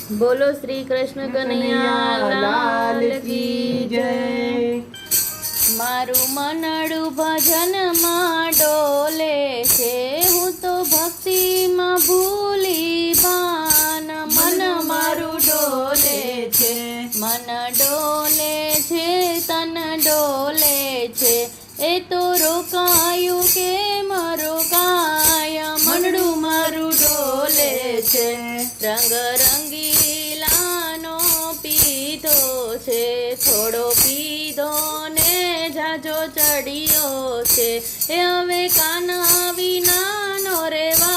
बोलो श्री कृष्ण कन्हैया लाल की जय। मारू मनडू भजन में डोले छे, हूँ तो भक्ति में भूली बान। मन मारू डोले छे, मन डोले छे, तन डोले छे, ए तो रोकायु के मरोकाय। मनडू मारू डोले छे, रंग रंगीलानो पीधो छे, थोड़ो पीधो ने जाजो चढ़ियो छे, ए हवे काना विना नो रेवा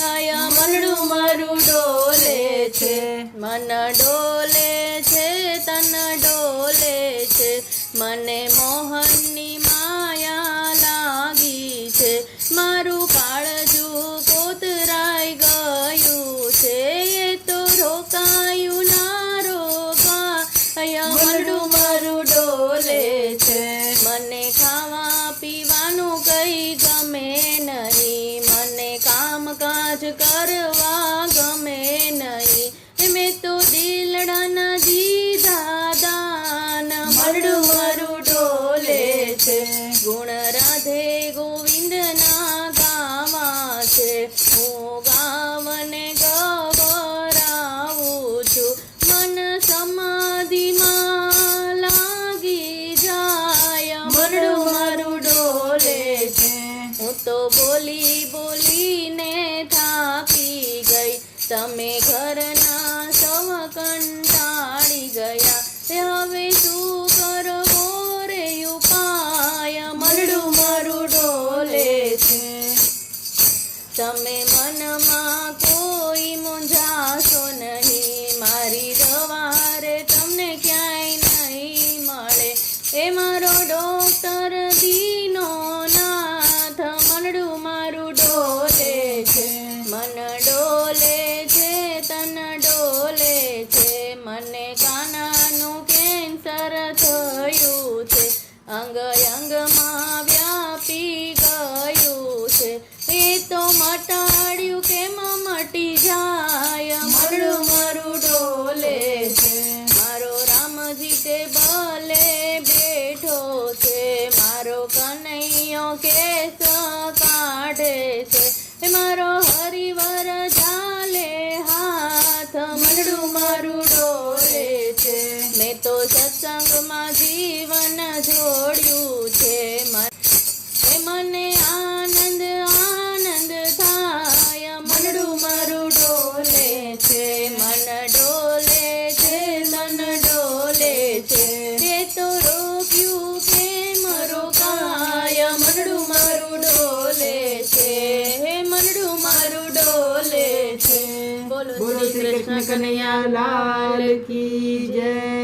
आया। मनडू मारू डोले छे, मन डोले छे, तन डोले छे, मने मोहननी माया लागी छे। मारू काळजू कोतराई गयु छे, ए तो रोकायु ना रोकाया। मनडू मारू डोले छे, मने खावा पीवानु कई गमे नहीं, मने काम काज करवा गमे नहीं, मैं तो दिलड़ा न दीधा दान। मनडू मारू डोले छे, गुण राधे गोविंद ना गावा छे, हूँ गावने गवरावू छू। मन समाधि में लागी जाय, मनडू मारू डोले छे, हूँ तो बोली बोली ने थाकी गई, तमे घरना सव कंटाळी गया, हवे शू करवो रे उपाय। मनडू मारू डोले छे, तमे मनमा कोई मूंझाशो नहीं, मारी दवारे तमने क्यांय नहीं मळे, ए मारो डॉक्टर दीनो नाथ। मनडू मारू डोले छे, मन डोले छे, तन डोले छे, मने कानानु कैंसर थयुं छे, अंग अंग मां व्यापी गयुं छे, ए तो मटाड्યું केम मटी जाय। मनडू मारू डोले छे, मारो रामजी ते भले बेठो छे, मारो कन्हैयो केस काढे छे, मारो हरिवर झाले हाथ। मनडू मारू डोले छे, मैं तो सत्संग में जीवन जोड़्યું छे, मने आनंद आनंद थाय। मनडू मारू डोले छे, मन डोले छे, तन डोले छे, ते तो रोक्यू के मरोकाय। मनडू मारू डोले छे, हे मनडू मारू डोले छे। बोलो श्री कृष्ण कन्हैया लाल की जय।